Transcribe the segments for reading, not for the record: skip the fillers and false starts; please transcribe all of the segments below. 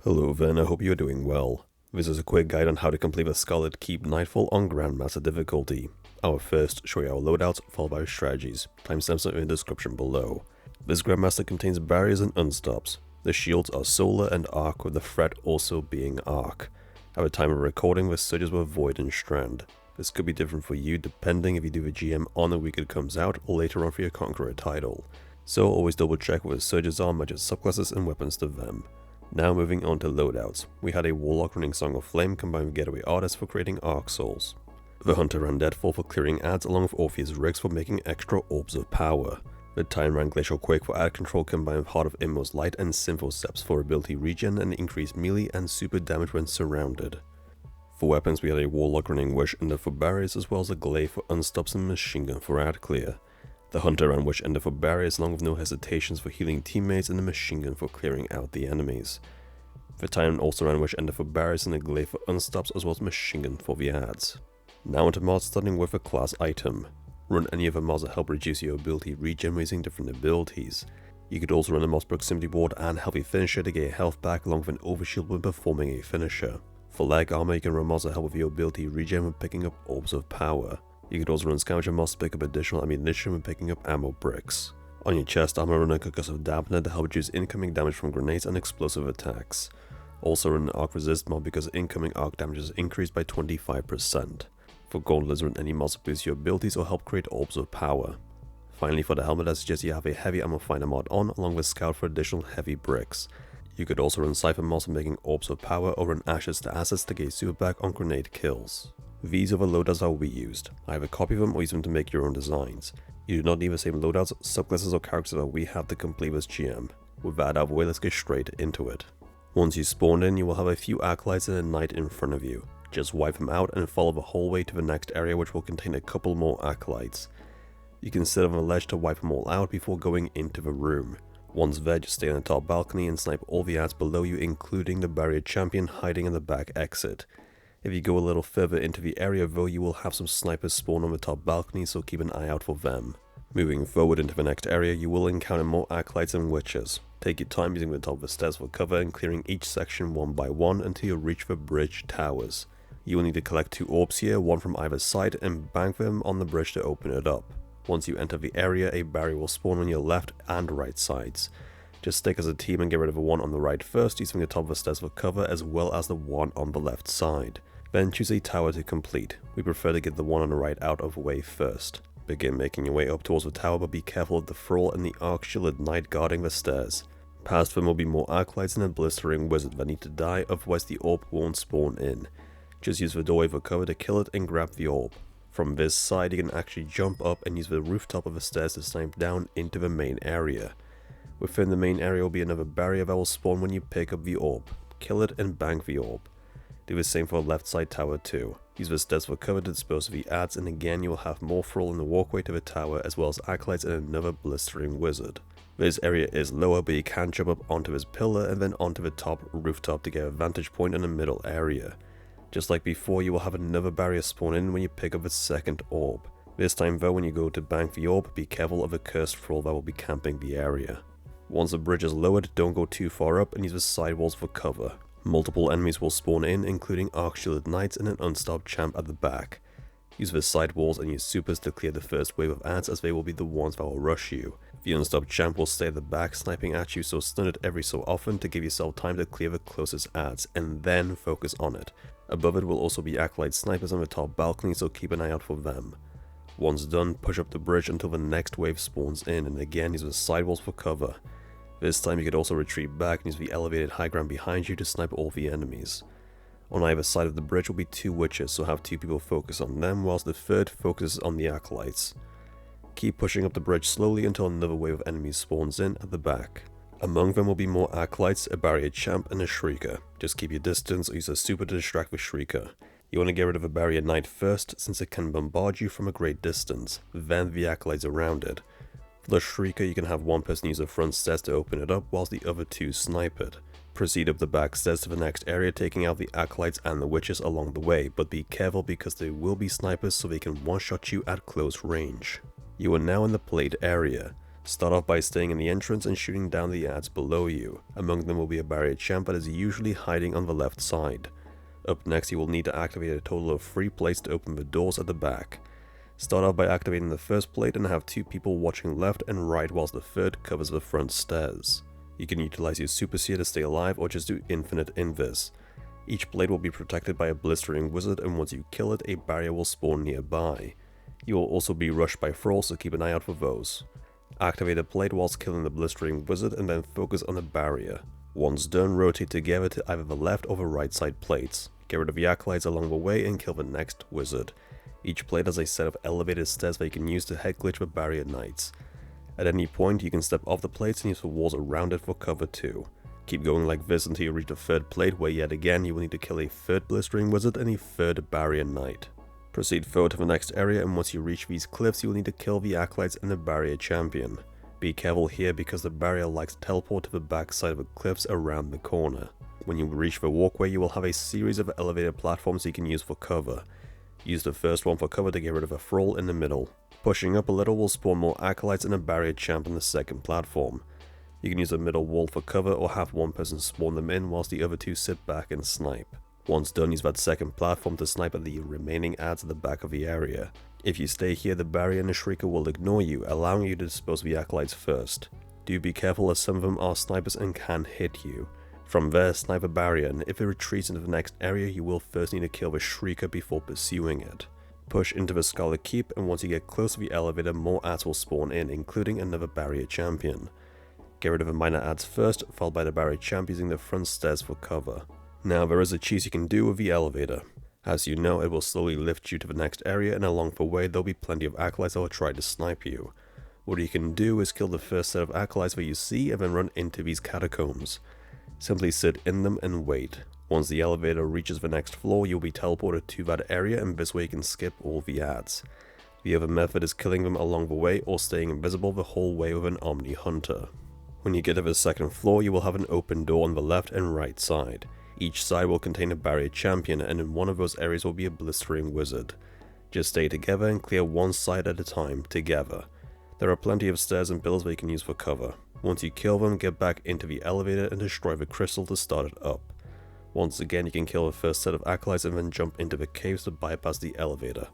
Hello Ven, I hope you are doing well. This is a quick guide on how to complete the Scarlet Keep Nightfall on Grandmaster difficulty. I will first show you our loadouts, followed by our strategies. Timestamps are in the description below. This Grandmaster contains barriers and unstops. The shields are solar and arc, with the threat also being arc. At the time of recording, the surges were void and strand. This could be different for you depending if you do the GM on the week it comes out or later on for your Conqueror title. So always double check what the surges are, match subclasses and weapons to them. Now moving on to loadouts, we had a Warlock running Song of Flame combined with Getaway Artist for creating Arc Souls. The Hunter ran Deadfall for clearing ads along with Orpheus Rigs for making extra Orbs of Power. The Titan ran Glacial Quake for ad control combined with Heart of Inmost Light and Symphoceps for ability regen and increased melee and super damage when surrounded. For weapons we had a Warlock running Wish Ender for barriers as well as a Glaive for unstops and Machine Gun for ad clear. The Hunter ran Wish Ender for barriers along with no hesitations for healing teammates and the Machine Gun for clearing out the enemies. The Titan also ran Wish Ender for barriers and a Glaive for unstops as well as Machine Gun for the ads. Now onto mods, starting with a class item. Run any of the mods that help reduce your ability regen using different abilities. You could also run a mod's proximity ward and healthy finisher to get your health back along with an overshield when performing a finisher. For leg armor you can run mods that help with your ability regen when picking up Orbs of Power. You could also run scavenger mods to pick up additional ammunition when picking up ammo bricks. On your chest armor, run a concussive dampener to help reduce incoming damage from grenades and explosive attacks. Also run an arc resist mod because incoming arc damage is increased by 25%. For gauntlets, run any mods to boost your abilities or help create Orbs of Power. Finally, for the helmet, I suggest you have a heavy ammo finder mod on along with scout for additional heavy bricks. You could also run Cypher mods for making Orbs of Power or run Ashes to Assets to get super back on grenade kills. These are the loadouts that will be used. Either copy them or use them to make your own designs. You do not need the same loadouts, subclasses or characters that we have to complete this GM. With that out of the way, let's get straight into it. Once you spawn in, you will have a few acolytes and a knight in front of you. Just wipe them out and follow the hallway to the next area, which will contain a couple more acolytes. You can sit on the ledge to wipe them all out before going into the room. Once there, just stay on the top balcony and snipe all the ads below you, including the barrier champion hiding in the back exit. If you go a little further into the area though, you will have some snipers spawn on the top balcony, so keep an eye out for them. Moving forward into the next area, you will encounter more acolytes and witches. Take your time using the top of the stairs for cover and clearing each section one by one until you reach the bridge towers. You will need to collect 2 orbs here, one from either side, and bank them on the bridge to open it up. Once you enter the area, a barrier will spawn on your left and right sides. Just stick as a team and get rid of the one on the right first, using the top of the stairs for cover as well as the one on the left side. Then choose a tower to complete. We prefer to get the one on the right out of the way first. Begin making your way up towards the tower, but be careful of the Thrall and the Arc Shielded Knight guarding the stairs. Past them will be more Acolytes and a Blistering Wizard that need to die, otherwise the orb won't spawn in. Just use the doorway for cover to kill it and grab the orb. From this side you can actually jump up and use the rooftop of the stairs to snipe down into the main area. Within the main area will be another barrier that will spawn when you pick up the orb. Kill it and bank the orb. Do the same for the left side tower too. Use the stairs for cover to dispose of the ads, and again you will have more Thrall in the walkway to the tower as well as acolytes and another Blistering Wizard. This area is lower, but you can jump up onto this pillar and then onto the top rooftop to get a vantage point in the middle area. Just like before, you will have another barrier spawn in when you pick up the second orb. This time though, when you go to bank the orb, be careful of the cursed Thrall that will be camping the area. Once the bridge is lowered, don't go too far up and use the side walls for cover. Multiple enemies will spawn in, including Arc Shielded Knights and an Unstop champ at the back. Use the side walls and use supers to clear the first wave of ads, as they will be the ones that will rush you. The Unstop champ will stay at the back sniping at you, so stun it every so often to give yourself time to clear the closest ads, and then focus on it. Above it will also be acolyte snipers on the top balcony, so keep an eye out for them. Once done, push up the bridge until the next wave spawns in, and again use the side walls for cover. This time you could also retreat back and use the elevated high ground behind you to snipe all the enemies. On either side of the bridge will be 2 witches, so have 2 people focus on them whilst the third focuses on the acolytes. Keep pushing up the bridge slowly until another wave of enemies spawns in at the back. Among them will be more acolytes, a barrier champ and a shrieker. Just keep your distance or use a super to distract the shrieker. You want to get rid of a barrier knight first, since it can bombard you from a great distance, then the acolytes around it. For the shrieker, you can have one person use the front stairs to open it up whilst the other 2 snipe it. Proceed up the back stairs to the next area, taking out the acolytes and the witches along the way, but be careful because they will be snipers, so they can one-shot you at close range. You are now in the plate area. Start off by staying in the entrance and shooting down the adds below you. Among them will be a barrier champ that is usually hiding on the left side. Up next, you will need to activate a total of 3 plates to open the doors at the back. Start off by activating the first plate and have 2 people watching left and right whilst the third covers the front stairs. You can utilize your super seer to stay alive or just do infinite invis. Each plate will be protected by a blistering wizard, and once you kill it, a barrier will spawn nearby. You will also be rushed by thralls, so keep an eye out for those. Activate a plate whilst killing the blistering wizard and then focus on the barrier. Once done, rotate together to either the left or the right side plates. Get rid of the acolytes along the way and kill the next wizard. Each plate has a set of elevated stairs that you can use to head glitch the barrier knights. At any point, you can step off the plates and use the walls around it for cover too. Keep going like this until you reach the third plate, where yet again you will need to kill a third blistering wizard and a third barrier knight. Proceed forward to the next area, and once you reach these cliffs, you will need to kill the acolytes and the barrier champion. Be careful here because the barrier likes to teleport to the back side of the cliffs around the corner. When you reach the walkway, you will have a series of elevated platforms you can use for cover. Use the first one for cover to get rid of a thrall in the middle. Pushing up a little will spawn more acolytes and a barrier champ on the second platform. You can use a middle wall for cover or have one person spawn them in whilst the other 2 sit back and snipe. Once done, use that second platform to snipe at the remaining adds at the back of the area. If you stay here, the barrier and the shrieker will ignore you, allowing you to dispose of the acolytes first. Do be careful as some of them are snipers and can hit you. From there, snipe a barrier, and if it retreats into the next area, you will first need to kill the shrieker before pursuing it. Push into the Scarlet keep, and once you get close to the elevator, more adds will spawn in, including another barrier champion. Get rid of the minor adds first, followed by the barrier champ using the front stairs for cover. Now there is a cheese you can do with the elevator. As you know, it will slowly lift you to the next area, and along the way there will be plenty of acolytes that will try to snipe you. What you can do is kill the first set of acolytes that you see and then run into these catacombs. Simply sit in them and wait. Once the elevator reaches the next floor, you'll be teleported to that area, and this way you can skip all the adds. The other method is killing them along the way or staying invisible the whole way with an Omni Hunter. When you get to the second floor, you will have an open door on the left and right side. Each side will contain a barrier champion, and in one of those areas will be a blistering wizard. Just stay together and clear one side at a time, together. There are plenty of stairs and pillars that you can use for cover. Once you kill them, get back into the elevator and destroy the crystal to start it up. Once again, you can kill the first set of acolytes and then jump into the caves to bypass the elevator.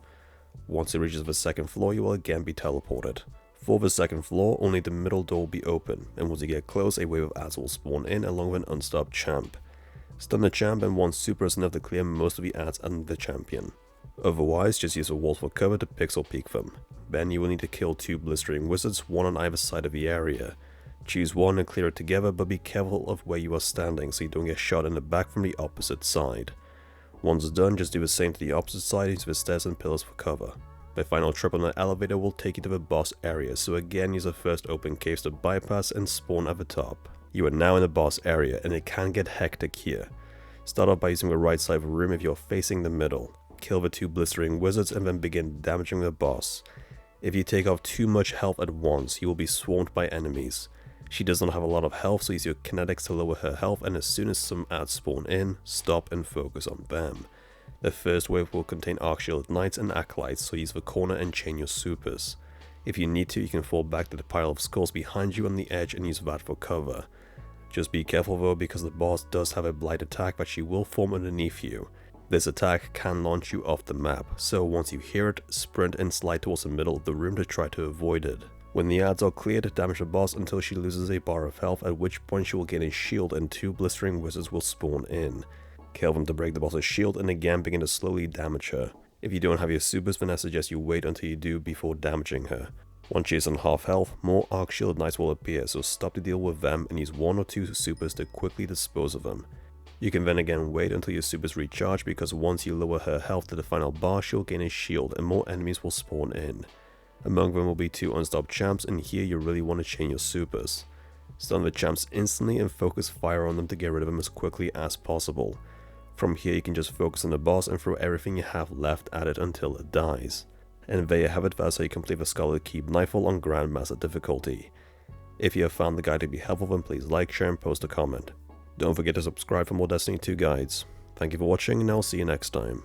Once it reaches the second floor, you will again be teleported. For the second floor, only the middle door will be open, and once you get close, a wave of adds will spawn in along with an Unstop champ. Stun the champ, and one super is enough to clear most of the adds and the champion. Otherwise, just use the walls for cover to pixel peek them. Then you will need to kill 2 blistering wizards, one on either side of the area. Choose one and clear it together, but be careful of where you are standing so you don't get shot in the back from the opposite side. Once done, just do the same to the opposite side using the stairs and pillars for cover. The final trip on the elevator will take you to the boss area, so again use the first open caves to bypass and spawn at the top. You are now in the boss area, and it can get hectic here. Start off by using the right side of the room if you are facing the middle. Kill the 2 blistering wizards and then begin damaging the boss. If you take off too much health at once, you will be swarmed by enemies. She does not have a lot of health, so use your kinetics to lower her health, and as soon as some adds spawn in, stop and focus on them. The first wave will contain Arc-Shielded Knights and Acolytes, so use the corner and chain your supers. If you need to, you can fall back to the pile of skulls behind you on the edge and use that for cover. Just be careful though, because the boss does have a blight attack that she will form underneath you. This attack can launch you off the map, so once you hear it, sprint and slide towards the middle of the room to try to avoid it. When the adds are cleared, damage the boss until she loses a bar of health, at which point she will gain a shield and 2 blistering wizards will spawn in. Kill them to break the boss's shield and again begin to slowly damage her. If you don't have your supers, then I suggest you wait until you do before damaging her. Once she is on half health, more Arc-Shielded Knights will appear, so stop to deal with them and use 1 or 2 supers to quickly dispose of them. You can then again wait until your supers recharge, because once you lower her health to the final bar, she'll gain a shield and more enemies will spawn in. Among them will be 2 Unstop champs, and here you really want to chain your supers. Stun the champs instantly and focus fire on them to get rid of them as quickly as possible. From here you can just focus on the boss and throw everything you have left at it until it dies. And there you have it, that's how you complete the Scarlet Keep Nightfall on Grandmaster difficulty. If you have found the guide to be helpful, then please like, share and post a comment. Don't forget to subscribe for more Destiny 2 guides. Thank you for watching, and I'll see you next time.